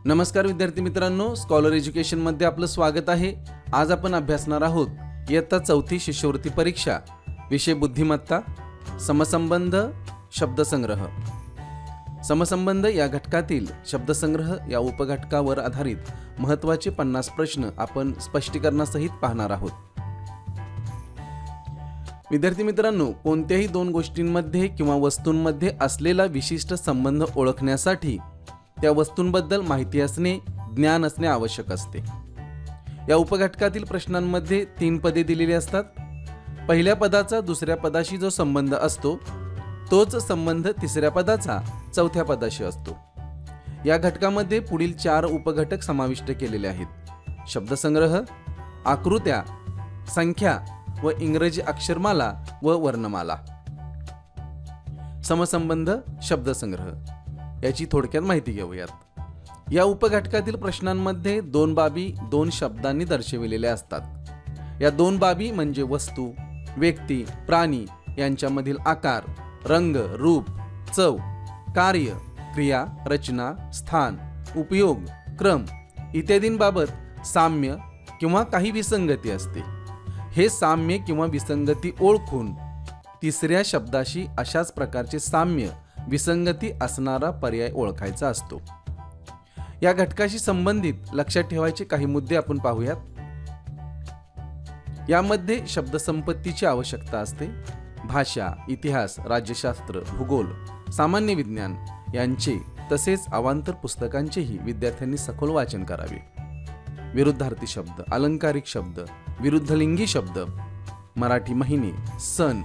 नमस्कार विद्यार्थी मित्रांनो, स्कॉलर एज्युकेशनमध्ये आपलं स्वागत आहे। आज आपण अभ्यासणार आहोत इयत्ता 4थी शिष्यवृत्ती परीक्षा, विषय बुद्धिमत्ता, समसंबंध, शब्दसंग्रह। समसंबंध या घटकातील शब्दसंग्रह या उपघटकावर आधारित महत्त्वाचे 50 प्रश्न आपण स्पष्टीकरणासहित पाहणार आहोत। विद्यार्थी मित्रांनो, कोणत्याही दोन गोष्टींमध्ये किंवा वस्तूंमध्ये असलेला विशिष्ट संबंध ओळखण्यासाठी त्या वस्तूंबद्दल माहिती असणे, ज्ञान असणे आवश्यक असते। या उपघटकातील प्रश्नांमध्ये 3 पदे दिलेली असतात। पहिल्या पदाचा दुसऱ्या पदाशी जो संबंध असतो तोच संबंध तिसऱ्या पदाचा चौथ्या पदाशी असतो। या घटकामध्ये पुढील 4 उपघटक समाविष्ट केलेले आहेत: शब्दसंग्रह, आकृत्या, संख्या व इंग्रजी अक्षरमाला व वर्णमाला। समसंबंध, शब्दसंग्रह याची थोडक्यात माहिती घेऊयात। या उपघटकातील प्रश्नांमध्ये 2 बाबी 2 शब्दांनी दर्शविलेल्या असतात। या 2 बाबी म्हणजे वस्तू, व्यक्ती, प्राणी यांच्यामधील आकार, रंग, रूप, चव, कार्य, क्रिया, रचना, स्थान, उपयोग, क्रम इत्यादींबाबत साम्य किंवा काही विसंगती असते। हे साम्य किंवा विसंगती ओळखून तिसऱ्या शब्दाशी अशाच प्रकारचे साम्य विसंगती असणारा पर्याय ओळखायचा असतो। या घटकाशी संबंधित लक्षात ठेवायचे काही मुद्दे आपण पाहूयात। यामध्ये शब्दसंपत्तीची आवश्यकता असते। भाषा, इतिहास, राज्यशास्त्र, भूगोल, सामान्य विज्ञान यांचे तसेच अवांतर पुस्तकांचेही विद्यार्थ्यांनी सखोल वाचन करावे। विरुद्धार्थी शब्द, अलंकारिक शब्द, विरुद्धलिंगी शब्द, मराठी महिने, सण,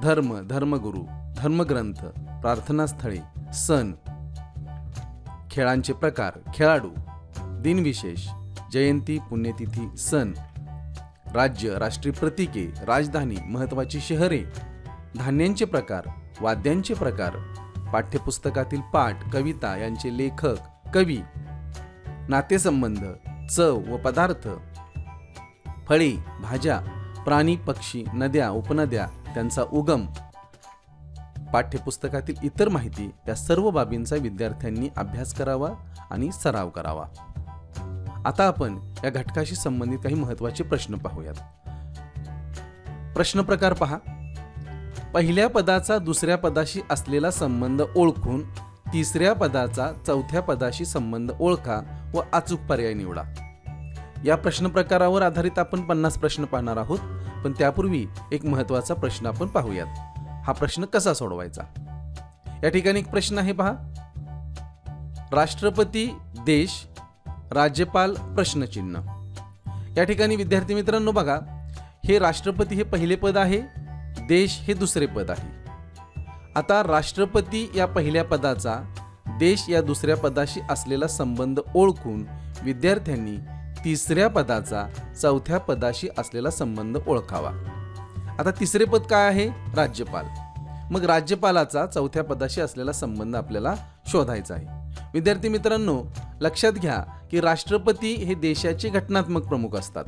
धर्म, धर्मगुरू, धर्मग्रंथ, प्रार्थनास्थळे, सण, खेळांचे प्रकार, खेळाडू, दिनविशेष, जयंती, पुण्यतिथी, सण, राज्य, राष्ट्रीय प्रतीके, राजधानी, महत्त्वाची शहरे, धान्यांचे प्रकार, वाद्यांचे प्रकार, पाठ्यपुस्तकातील पाठ, कविता यांचे लेखक, कवी, नातेसंबंध, चव व पदार्थ, फळे, भाज्या, प्राणी, पक्षी, नद्या, उपनद्या, त्यांचा उगम, पाठ्यपुस्तकातील इतर माहिती या सर्व बाबींचा विद्यार्थ्यांनी अभ्यास करावा आणि सराव करावा। आता आपण या घटकाशी संबंधित काही महत्त्वाचे प्रश्न पाहूयात। प्रश्न प्रकार पहा। पहिल्या पदाचा दुसऱ्या पदाशी असलेला संबंध ओळखून तिसऱ्या पदाचा चौथ्या पदाशी संबंध ओळखा व अचूक पर्याय निवडा। या प्रश्न प्रकारावर आधारित आपण 50 प्रश्न पाहणार आहोत, पण त्यापूर्वी एक महत्त्वाचा प्रश्न आपण पाहूयात। हा प्रश्न कसा सोडवायचा? या ठिकाणी एक प्रश्न आहे पहा। राष्ट्रपती देश, राज्यपाल प्रश्नचिन्ह। या ठिकाणी विद्यार्थी मित्रांनो बघा, हे राष्ट्रपती हे पहिले पद आहे, देश हे दुसरे पद आहे। आता राष्ट्रपती या पहिल्या पदाचा देश या दुसऱ्या पदाशी असलेला संबंध ओळखून विद्यार्थ्यांनी तिसऱ्या पदाचा चौथ्या पदाशी असलेला संबंध ओळखावा। आता तिसरे पद काय आहे? राज्यपाल। मग राज्यपालाचा चौथ्या पदाशी असलेला संबंध आपल्याला शोधायचा आहे। विद्यार्थी मित्रांनो, लक्षात घ्या की राष्ट्रपती हे देशाचे घटनात्मक प्रमुख असतात।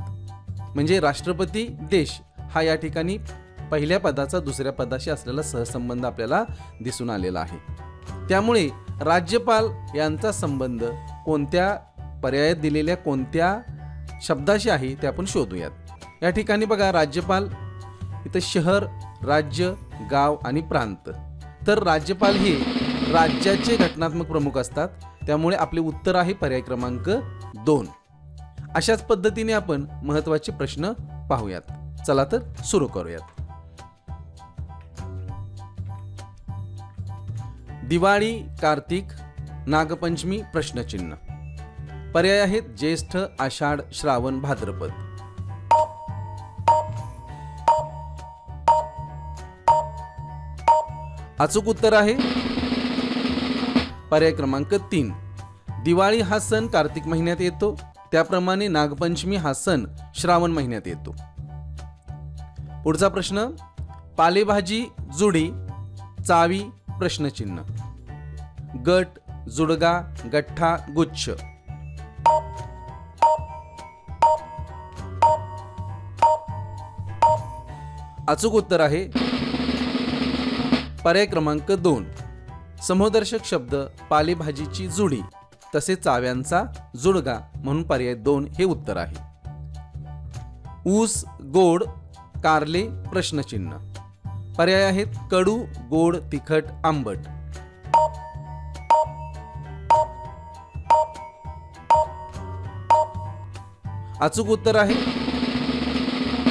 म्हणजे राष्ट्रपती देश हा या ठिकाणी पहिल्या पदाचा दुसऱ्या पदाशी असलेला सहसंबंध आपल्याला दिसून आलेला आहे। त्यामुळे राज्यपाल यांचा संबंध कोणत्या पर्यायात दिलेल्या कोणत्या शब्दाशी आहे ते आपण शोधूयात। या ठिकाणी बघा, राज्यपाल इथं शहर, राज्य, गाव आणि प्रांत। तर राज्यपाल हे राज्याचे घटनात्मक प्रमुख असतात, त्यामुळे आपले उत्तर आहे पर्याय क्रमांक 2। अशाच पद्धतीने आपण महत्त्वाचे प्रश्न पाहूयात। चला तर सुरू करूयात। दिवाळी, कार्तिक, नागपंचमी प्रश्नचिन्ह। पर्याय आहेत ज्येष्ठ, आषाढ, श्रावण, भाद्रपद। अचूक उत्तर आहे पर्याय क्रमांक 3। दिवाळी हा सण कार्तिक महिन्यात येतो, त्याप्रमाणे नागपंचमी हा सण श्रावण महिन्यात येतो। पुढचा प्रश्न, पालेभाजी, जुडी, चावी प्रश्नचिन्ह। गट, जुडगा, गठ्ठा, गुच्छ। अचूक उत्तर आहे पर्याय क्रमांक 2। समूहदर्शक शब्द पालेभाजीची जुडी तसे चाव्यांचा जुडगा म्हणून पर्याय 2 हे उत्तर आहे. ऊस गोड कारले प्रश्नचिन्ह. पर्याय आहेत कडू, गोड, तिखट, आंबट. अचूक उत्तर आहे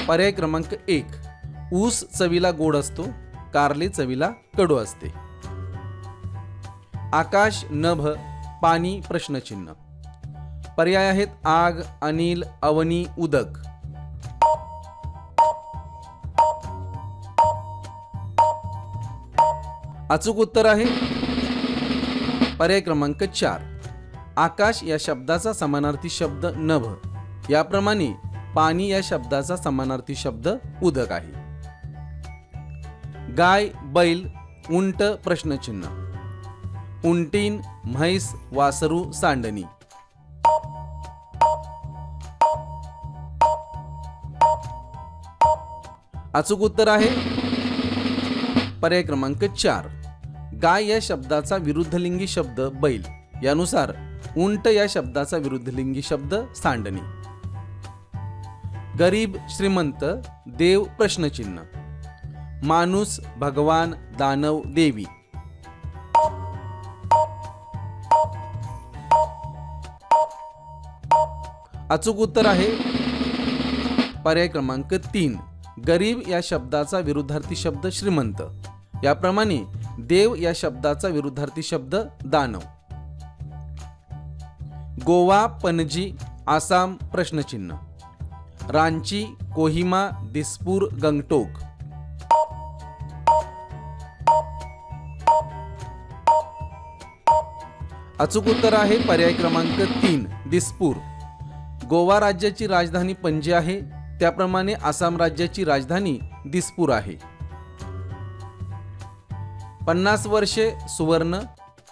पर्याय क्रमांक 1. ऊस चवीला गोड असतो, कारले चवीला कडू असते. आकाश, नभ, पाणी प्रश्नचिन्ह. पर्याय आहेत आग, अनिल, अवनी, उदक. अचूक उत्तर आहे पर्याय क्रमांक 4. आकाश या शब्दाचा समानार्थी शब्द नभ, याप्रमाणे पाणी या शब्दाचा समानार्थी शब्द उदक आहे. गाय, बैल, उंट प्रश्नचिन्ह. उंटीन, म्हैस, वासरू, सांडणी. अचूक उत्तर आहे पर्याय क्रमांक 4. गाय या शब्दाचा विरुद्धलिंगी शब्द बैल, यानुसार उंट या शब्दाचा विरुद्धलिंगी शब्द सांडणी. गरीब, श्रीमंत, देव प्रश्नचिन्ह. माणूस, भगवान, दानव, देवी. अचूक उत्तर आहे पर्याय क्रमांक 3. गरीब या शब्दाचा विरुद्धार्थी शब्द श्रीमंत, याप्रमाणे देव या शब्दाचा विरुद्धार्थी शब्द दानव. गोवा, पणजी, आसाम प्रश्नचिन्ह. रांची, कोहिमा, दिसपूर, गंगटोक. अचूक उत्तर आहे पर्याय क्रमांक 3. दिसपूर. गोवा राज्याची राजधानी पणजी आहे, त्याप्रमाणे आसाम राज्याची राजधानी दिसपूर आहे. 50 वर्षे सुवर्ण,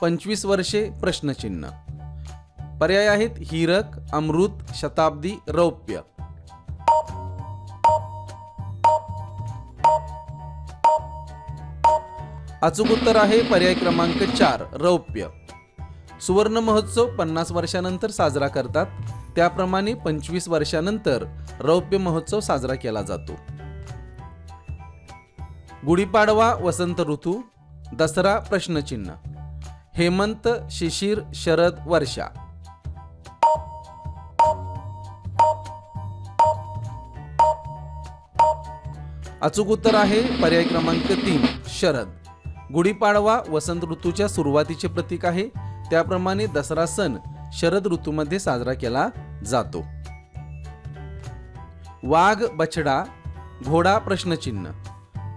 25 वर्षे प्रश्नचिन्ह. पर्याय आहेत हीरक, अमृत, शताब्दी, रौप्य. अचूक उत्तर आहे पर्याय क्रमांक 4. रौप्य. सुवर्ण महोत्सव 50 वर्षानंतर साजरा करतात, त्याप्रमाणे 25 वर्षानंतर रौप्य महोत्सव साजरा केला जातो. गुढीपाडवा, वसंत ऋतू, दसरा प्रश्नचिन्ह. हेमंत, शिशिर, शरद, वर्षा. अचूक उत्तर आहे पर्याय क्रमांक 3. शरद. गुढीपाडवा वसंत ऋतूच्या सुरुवातीचे प्रतीक आहे, त्याप्रमाणे दसरा सण शरद ऋतूमध्ये साजरा केला जातो. वाघ, बछडा, घोडा प्रश्नचिन्ह.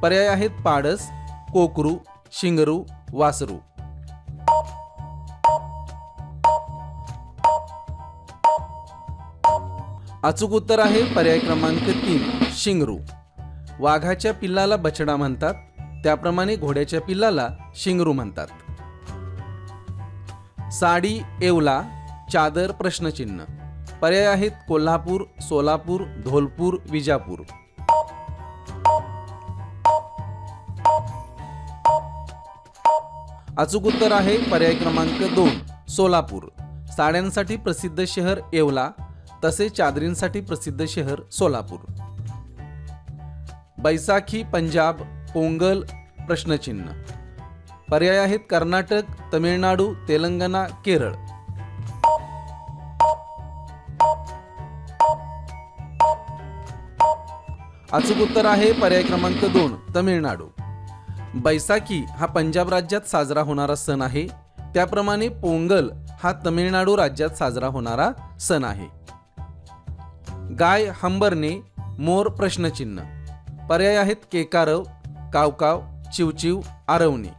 पर्याय आहेत पाडस, कोकरू, शिंगरू, वासरू. अचूक उत्तर आहे पर्याय क्रमांक 3. शिंगरू. वाघाच्या पिल्लाला बछडा म्हणतात, त्याप्रमाणे घोड्याच्या पिल्लाला शिंगरू म्हणतात. साडी, येवला, चादर प्रश्नचिन्ह. पर्याय आहेत कोल्हापूर, सोलापूर, धोलपूर, विजापूर. अचूक उत्तर आहे पर्याय क्रमांक 2. सोलापूर. साड्यांसाठी प्रसिद्ध शहर येवला, तसे चादरींसाठी प्रसिद्ध शहर सोलापूर. बैसाखी, पंजाब, पोंगल प्रश्नचिन्ह. पर्याय आहेत कर्नाटक, तमिळनाडू, तेलंगणा, केरळ. अचूक उत्तर आहे पर्याय क्रमांक 2. तमिळनाडू. बैसाखी हा पंजाब राज्यात साजरा होणारा सण आहे, त्याप्रमाणे पोंगल हा तमिळनाडू राज्यात साजरा होणारा सण आहे. गाय, हंबरणे, मोर प्रश्नचिन्ह. पर्याय आहेत केकारव, कावकाव, चिवचिव, आरवणे.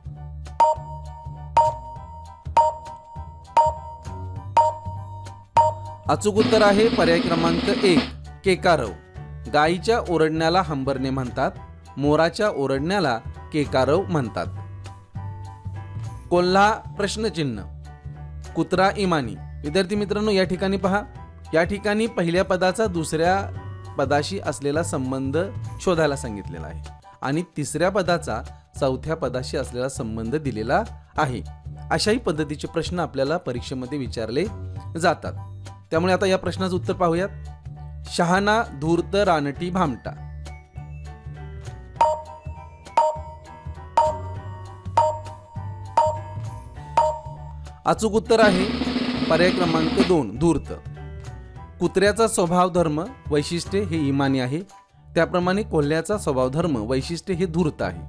अचूक उत्तर आहे पर्याय क्रमांक 1. केकारव. गायीच्या ओरडण्याला हंबरणे म्हणतात, मोराच्या ओरडण्याला केकारव म्हणतात. कोल्हा प्रश्नचिन्ह. कुत्रा, इमानी. विद्यार्थी मित्रांनो, या ठिकाणी पहा, या ठिकाणी पहिल्या पदाचा दुसऱ्या पदाशी असलेला संबंध शोधायला सांगितलेला आहे आणि तिसऱ्या पदाचा चौथ्या पदाशी असलेला संबंध दिलेला आहे. अशाही पद्धतीचे प्रश्न आपल्याला परीक्षेमध्ये विचारले जातात. त्यामुळे आता या प्रश्नाचं उत्तर पाहूयात. शहाणा धूर्त रानटी भामटा. अचूक उत्तर आहे पर्याय क्रमांक 2 धूर्त. कुत्र्याचा स्वभाव धर्म वैशिष्ट्य हे इमानी आहे, त्याप्रमाणे कोल्ह्याचा स्वभाव धर्म वैशिष्ट्य हे धूर्त आहे,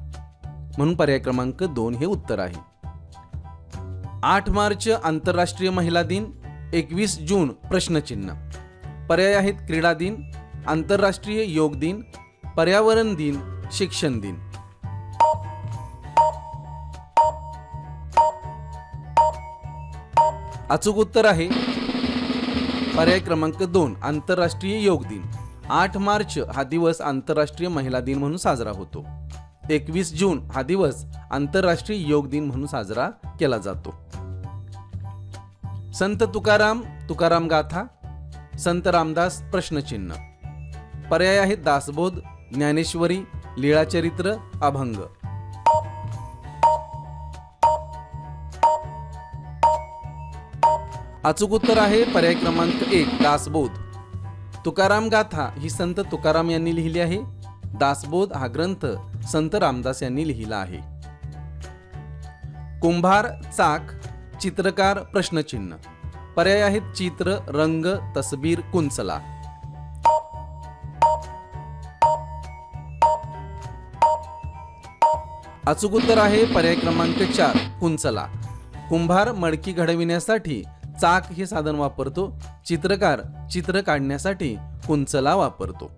म्हणून पर्याय क्रमांक 2 हे उत्तर आहे. 8 मार्च आंतरराष्ट्रीय महिला दिन, 21 जून प्रश्नचिन्ह. पर्याय आहेत क्रीडा दिन, आंतरराष्ट्रीय योग दिन, पर्यावरण दिन, शिक्षण दिन. अचूक उत्तर आहे पर्याय क्रमांक 2 आंतरराष्ट्रीय योग दिन. 8 मार्च हा दिवस आंतरराष्ट्रीय महिला दिन म्हणून साजरा होतो. 21 जून हा दिवस आंतरराष्ट्रीय योग दिन म्हणून साजरा केला जातो. संत तुकाराम तुकाराम गाथा, संत रामदास प्रश्नचिन्ह. पर्याय आहेत दासबोध, ज्ञानेश्वरी, लीळाचरित्र, अभंग. अचूक उत्तर आहे पर्याय क्रमांक 1 दासबोध. तुकाराम गाथा ही संत तुकाराम यांनी लिहिली आहे. दासबोध हा ग्रंथ संत रामदास यांनी लिहिला आहे. कुंभार चाक, चित्रकार प्रश्नचिन्ह. पर्याय आहेत चित्र, रंग, तसबीर, कुंचला. अचूक उत्तर आहे पर्याय क्रमांक 4 कुंचला. कुंभार मडकी घडविण्यासाठी चाक हे साधन वापरतो, चित्रकार चित्र काढण्यासाठी कुंचला वापरतो.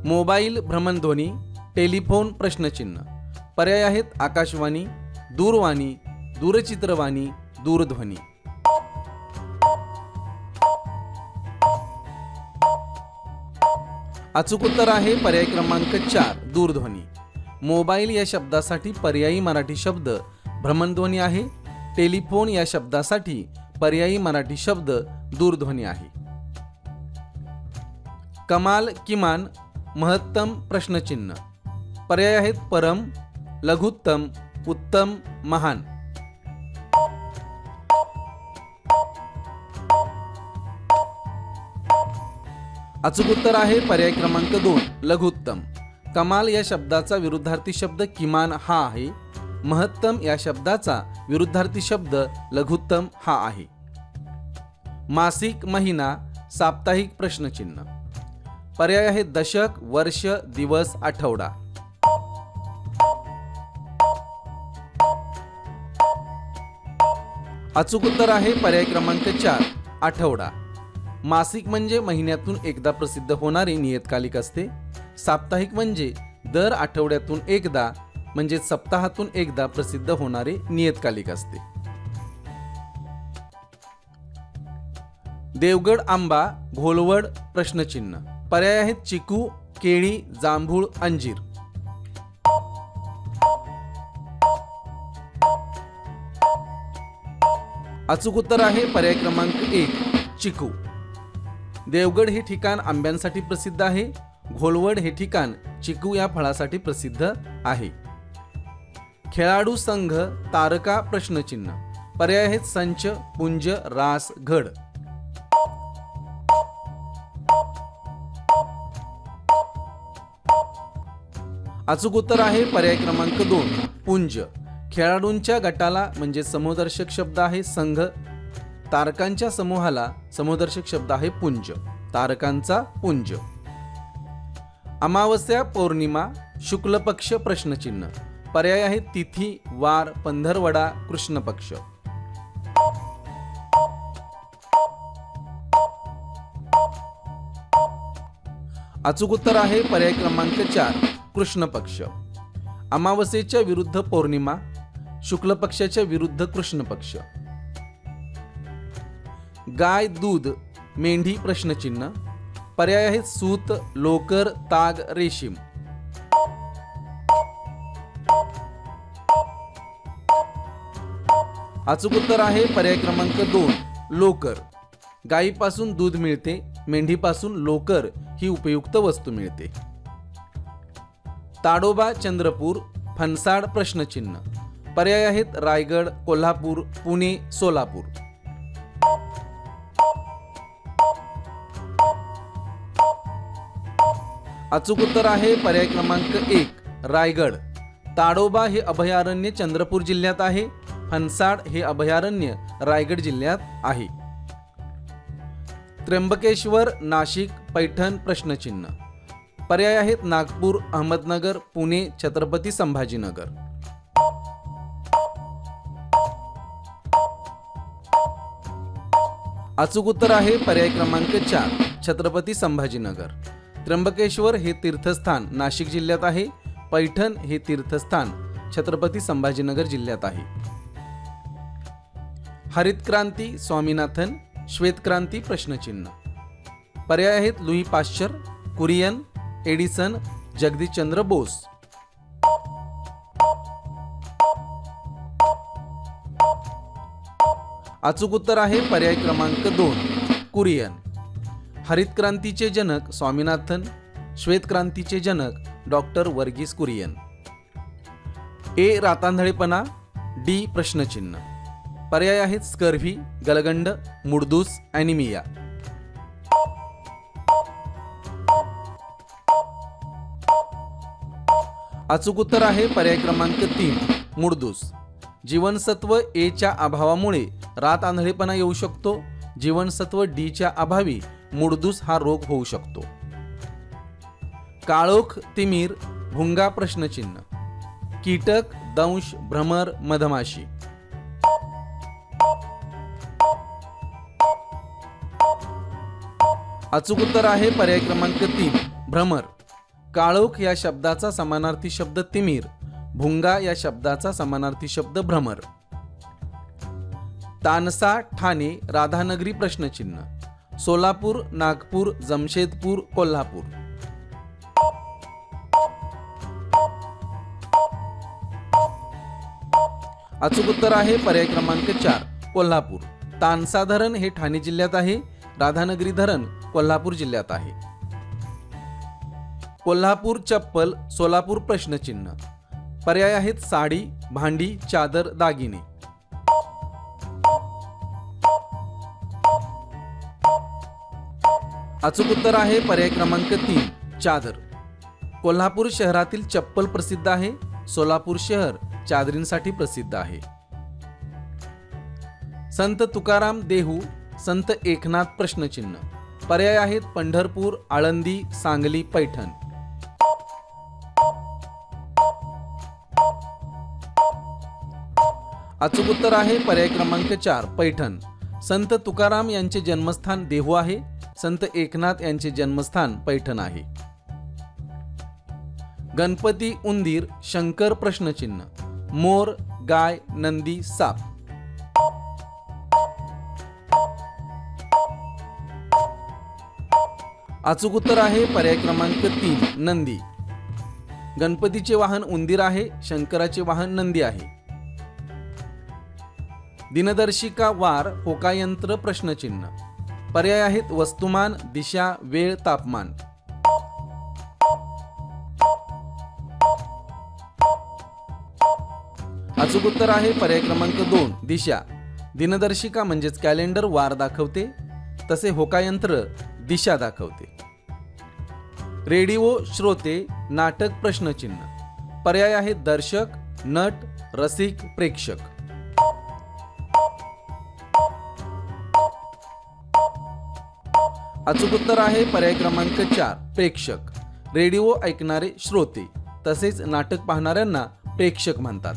मोबाईल भ्रमणध्वनी, टेलिफोन प्रश्नचिन्ह. पर्याय आहेत आकाशवाणी, दूरवाणी, दूरचित्रवाणी, दूरध्वनी. अचूक उत्तर आहे पर्याय क्रमांक 4 दूरध्वनी. मोबाईल या शब्दासाठी पर्यायी मराठी शब्द भ्रमणध्वनी आहे. टेलिफोन या शब्दासाठी पर्यायी मराठी शब्द दूरध्वनी आहे. कमाल, किमान, महत्तम प्रश्नचिन्ह. पर्याय आहेत परम, लघुत्तम, उत्तम, महान. अचूक उत्तर आहे पर्याय क्रमांक 2 लघुत्तम. कमाल या शब्दाचा विरुद्धार्थी शब्द किमान हा आहे. महत्तम या शब्दाचा विरुद्धार्थी शब्द लघुत्तम हा आहे. मासिक, महिना, साप्ताहिक प्रश्नचिन्ह. पर्याय आहेत दशक, वर्ष, दिवस, आठवडा. अचूक उत्तर आहे पर्याय क्रमांक 4 आठवडा. मासिक म्हणजे महिन्यातून एकदा प्रसिद्ध होणारे नियतकालिक असते. साप्ताहिक म्हणजे दर आठवड्यातून एकदा म्हणजे सप्ताहातून एकदा प्रसिद्ध होणारे नियतकालिक असते. देवगड आंबा, घोलवड प्रश्नचिन्ह. पर्याय आहेत चिकू, केळी, जांभूळ, अंजीर. अचूक उत्तर आहे पर्याय क्रमांक 1 चिकू. देवगड हे ठिकाण आंब्यांसाठी प्रसिद्ध आहे. घोलवड हे ठिकाण चिकू या फळासाठी प्रसिद्ध आहे. खेळाडू संघ, तारका प्रश्नचिन्ह. पर्याय आहेत संच, पुंज, रास, घड. अचूक उत्तर आहे पर्याय क्रमांक 2 पुंज. खेळाडूंच्या गटाला म्हणजे समूहदर्शक शब्द आहे संघ. तारकांच्या समूहाला समूहदर्शक शब्द आहे पुंज. तारकांचा पुंज. अमावस्या, पौर्णिमा, शुक्ल पक्ष प्रश्नचिन्ह. पर्याय आहेत तिथी, वार, पंधरवडा, कृष्ण पक्ष. अचूक उत्तर आहे पर्याय क्रमांक 4 कृष्ण पक्ष. अमावस्येच्या विरुद्ध पौर्णिमा, शुक्ल पक्षाच्या विरुद्ध कृष्ण पक्ष. गाय, दूध, मेंढी प्रश्नचिन्ह. पर्याय आहेत सूत, लोकर, ताग, रेशीम. अचूक उत्तर आहे पर्याय क्रमांक 2 लोकर. गायीपासून दूध मिळते, मेंढीपासून लोकर ही उपयुक्त वस्तू मिळते. ताडोबा, चंद्रपूर, फणसाड प्रश्नचिन्ह. पर्याय आहेत रायगड, कोल्हापूर, पुणे, सोलापूर. अचूक उत्तर आहे पर्याय क्रमांक 1 रायगड. ताडोबा हे अभयारण्य चंद्रपूर जिल्ह्यात आहे. फणसाड हे अभयारण्य रायगड जिल्ह्यात आहे. त्र्यंबकेश्वर, नाशिक, पैठण प्रश्नचिन्ह. पर्याय आहेत नागपूर, अहमदनगर, पुणे, छत्रपती संभाजीनगर. अचूक उत्तर आहे पर्याय क्रमांक 4 छत्रपती संभाजीनगर. त्र्यंबकेश्वर हे तीर्थस्थान नाशिक जिल्ह्यात आहे. पैठण हे तीर्थस्थान छत्रपती संभाजीनगर जिल्ह्यात आहे. हरित क्रांती स्वामीनाथन, श्वेत क्रांती प्रश्नचिन्ह. पर्याय आहेत Louis Pasteur, Kurien, Edison, Jagadish Chandra Bose. अचूक उत्तर आहे पर्याय क्रमांक 2 कुरियन. हरित क्रांतीचे जनक स्वामीनाथन, श्वेत क्रांतीचे जनक डॉक्टर वर्गीस कुरियन. ए रातांधळेपणा, डी प्रश्नचिन्ह. पर्याय आहेत स्कर्व्ही, गलगंड, मुडदूस, ॲनिमिया. अचूक उत्तर आहे पर्याय क्रमांक 3 मुडदूस. जीवनसत्व ए च्या अभावामुळे रात आंधळेपणा येऊ शकतो. जीवनसत्व डी च्या अभावी मुडदूस हा रोग होऊ शकतो. काळोख, तिमिर, भुंगा प्रश्नचिन्ह. कीटक, दंश, भ्रमर, मधमाशी. अचूक उत्तर आहे पर्याय क्रमांक 3 भ्रमर. काळोख या शब्दाचा समानार्थी शब्द तिमिर, भुंगा या शब्दाचा समानार्थी शब्द भ्रमर. तानसा, ठाणे, राधानगरी प्रश्नचिन्ह. सोलापूर, नागपूर, जमशेदपूर, कोल्हापूर. अचूक उत्तर आहे पर्याय क्रमांक 4 कोल्हापूर. तानसा धरण हे ठाणे जिल्ह्यात आहे. राधानगरी धरण कोल्हापूर जिल्ह्यात आहे. कोल्हापूर चप्पल, सोलापूर प्रश्नचिन्ह. पर्याय आहेत साडी, भांडी, चादर, दागिने. अचूक उत्तर आहे पर्याय क्रमांक 3 चादर. कोल्हापूर शहरातील चप्पल प्रसिद्ध आहे. सोलापूर शहर चादरींसाठी प्रसिद्ध आहे. संत तुकाराम देहू, संत एकनाथ प्रश्नचिन्ह. पर्याय आहेत पंढरपूर, आळंदी, सांगली, पैठण. अचूक उत्तर आहे पर्याय क्रमांक 4 पैठण. संत तुकाराम यांचे जन्मस्थान देहू आहे. संत एकनाथ यांचे जन्मस्थान पैठण आहे. गणपती, उंदीर, शंकर प्रश्नचिन्ह. मोर, गाय, नंदी, साप. अचूक उत्तर आहे पर्याय क्रमांक 3 नंदी. गणपतीचे वाहन उंदीर आहे. शंकराचे वाहन नंदी आहे. दिनदर्शिका, वार, होकायंत्र प्रश्नचिन्ह. पर्याय आहेत वस्तुमान, दिशा, वेळ, तापमान. अचूक उत्तर आहे पर्याय क्रमांक 2 दिशा. दिनदर्शिका म्हणजेच कॅलेंडर वार दाखवते, तसे होकायंत्र दिशा दाखवते. रेडिओ, श्रोते, नाटक प्रश्नचिन्ह. पर्याय आहेत दर्शक, नट, रसिक, प्रेक्षक. अचूक उत्तर आहे पर्याय क्रमांक 4 प्रेक्षक. रेडिओ ऐकणारे श्रोते, तसेच नाटक पाहणाऱ्यांना प्रेक्षक म्हणतात.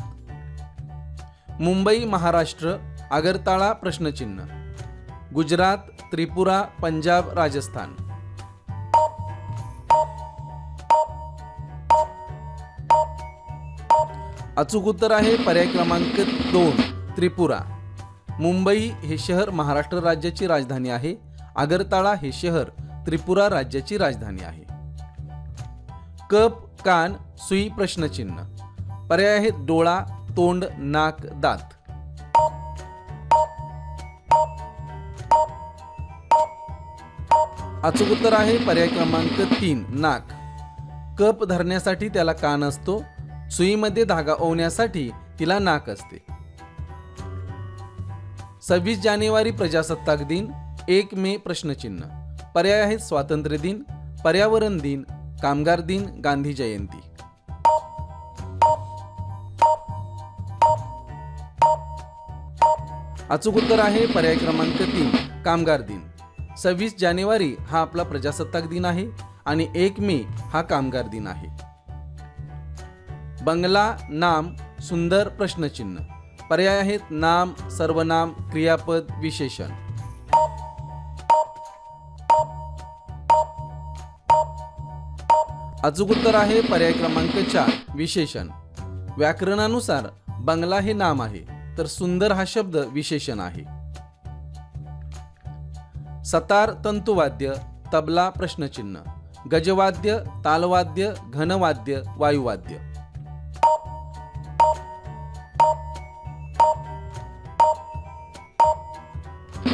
मुंबई, महाराष्ट्र, आगरताळा प्रश्नचिन्ह. गुजरात, त्रिपुरा, पंजाब, राजस्थान. अचूक उत्तर आहे पर्याय क्रमांक 2 त्रिपुरा. मुंबई हे शहर महाराष्ट्र राज्याची राजधानी आहे. आगरताळा हे शहर त्रिपुरा राज्याची राजधानी आहे. कप, कान, सुई प्रश्नचिन्ह. पर्याय आहेत डोळा, तोंड, नाक, दात. अचूक उत्तर आहे पर्याय क्रमांक 3 नाक. कप धरण्यासाठी त्याला कान असतो. सुईमध्ये धागा ओवण्यासाठी तिला नाक असते. 26 जानेवारी प्रजासत्ताक दिन, 1 मे प्रश्नचिन्ह. पर्याय आहेत स्वातंत्र्य दिन, पर्यावरण दिन, कामगार दिन, गांधी जयंती. अचूक उत्तर आहे पर्याय क्रमांक 3 कामगार दिन. 26 जानेवारी हा आपला प्रजासत्ताक दिन आहे आणि 1 मे हा कामगार दिन आहे. बंगला, नाम, सुंदर प्रश्नचिन्ह. पर्याय आहेत नाम, सर्वनाम, क्रियापद, विशेषण. अचूक उत्तर आहे पर्याय क्रमांक 4 विशेषण. व्याकरणानुसार बंगला हे नाम आहे तर सुंदर हा शब्द विशेषण आहे. सतार तंतुवाद्य, तबला प्रश्नचिन्ह. गजवाद्य, तालवाद्य, घनवाद्य, वायुवाद्य.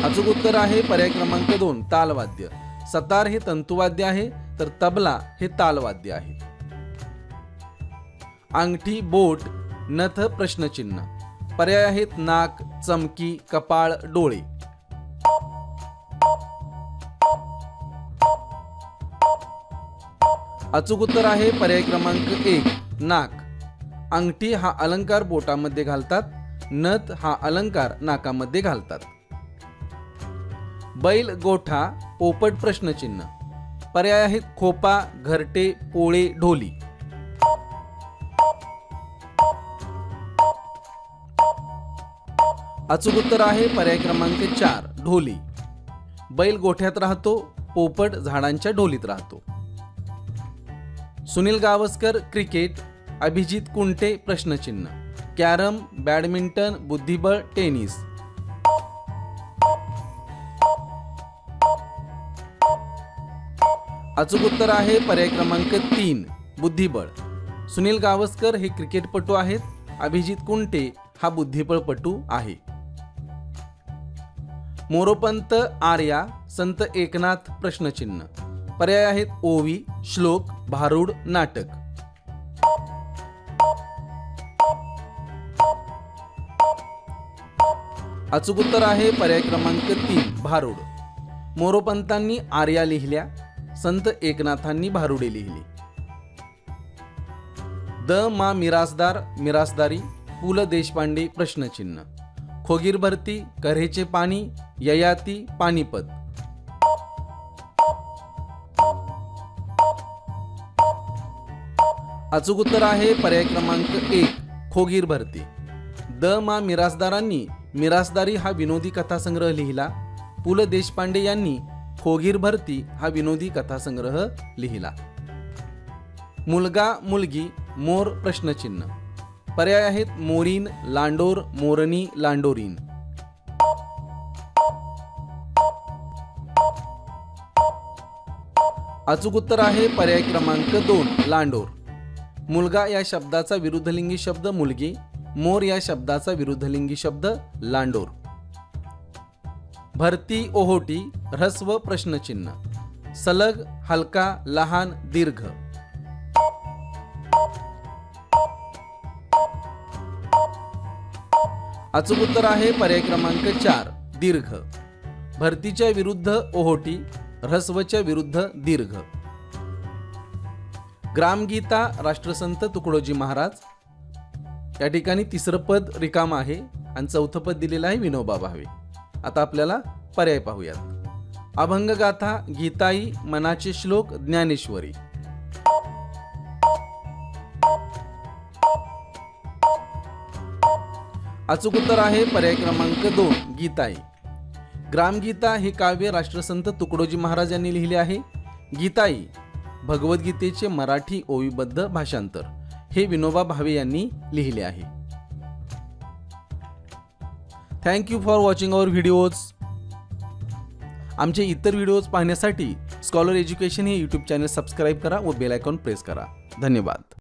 अचूक उत्तर आहे पर्याय क्रमांक 2 तालवाद्य. सतार हे तंतुवाद्य आहे तर तबला हे तालवाद्य आहे. अंगठी, बोट, नथ प्रश्नचिन्ह. पर्याय आहेत नाक, चमकी, कपाळ, डोळे. अचूक उत्तर आहे पर्याय क्रमांक 1 नाक. अंगठी हा अलंकार बोटामध्ये घालतात, नथ हा अलंकार नाकामध्ये घालतात. बैल, गोठा, पोपट प्रश्नचिन्ह. पर्याय आहेत खोपा, घरटे, पोळे, ढोली. अचूक उत्तर आहे पर्याय क्रमांक 4 ढोली. बैल गोठ्यात राहतो, पोपट झाडांच्या ढोलीत राहतो. सुनील गावस्कर क्रिकेट, अभिजित कुंटे प्रश्नचिन्ह. कॅरम, बॅडमिंटन, बुद्धिबळ, टेनिस. अचूक उत्तर आहे पर्याय क्रमांक 3 बुद्धिबळ. सुनील गावस्कर हे क्रिकेटपटू आहेत, अभिजित कुंटे हा बुद्धिबळपटू आहे. मोरोपंत, आर्या, संत एकनाथ प्रश्नचिन्ह. पर्याय आहेत ओवी, श्लोक, भारूड, नाटक. अचूक उत्तर आहे पर्याय क्रमांक 3 भारूड. मोरोपंतांनी आर्या लिहिल्या, संत एकनाथांनी भारुडे लिहिली. द मा मिरासदार, मिरासदारी, पु ल देशपांडे प्रश्नचिन्ह. खोगीर भरती, कऱ्हेचे पाणी, ययाती, पानिपत. अचूक उत्तर आहे पर्याय क्रमांक 1 खोगीर भरती. द मा मिरासदारांनी मिरासदारी हा विनोदी कथासंग्रह लिहिला. पु ल देशपांडे यांनी खोगीर भरती हा विनोदी कथासंग्रह लिहिला. मुलगा, मुलगी, मोर प्रश्नचिन्ह. पर्याय आहेत मोरीन, लांडोर, मोरनी, लांडोरीन. अचूक उत्तर आहे पर्याय क्रमांक 2 लांडोर. मुलगा या शब्दाचा विरुद्धलिंगी शब्द मुलगी, मोर या शब्दाचा विरुद्धलिंगी शब्द लांडोर. भरती, ओहोटी, ह्रस्व प्रश्नचिन्ह. सलग, हलका, लहान, दीर्घ. अचूक उत्तर आहे पर्याय क्रमांक 4 दीर्घ. भरतीच्या विरुद्ध ओहोटी, ह्रस्वच्या विरुद्ध दीर्घ. ग्रामगीता, राष्ट्रसंत तुकडोजी महाराज. या ठिकाणी तिसरं पद रिकाम आहे आणि चौथं पद दिलेलं आहे विनोबा भावे. आता आपल्याला पर्याय पाहूयात. अभंगगाथा, गीताई, मनाचे श्लोक, ज्ञानेश्वरी. अचूक उत्तर आहे पर्याय क्रमांक 2 गीताई. ग्रामगीता हे काव्य राष्ट्रसंत तुकडोजी महाराज यांनी लिहिले आहे. गीताई भगवद्गीतेचे मराठी ओवीबद्ध भाषांतर हे विनोबा भावे यांनी लिहिले आहे. Thank you for watching our videos. आमचे इतर व्हिडिओज पाहण्यासाठी स्कॉलर एज्युकेशन हे यूट्यूब चॅनल सबस्क्राईब करा व बेल आयकॉन प्रेस करा. धन्यवाद.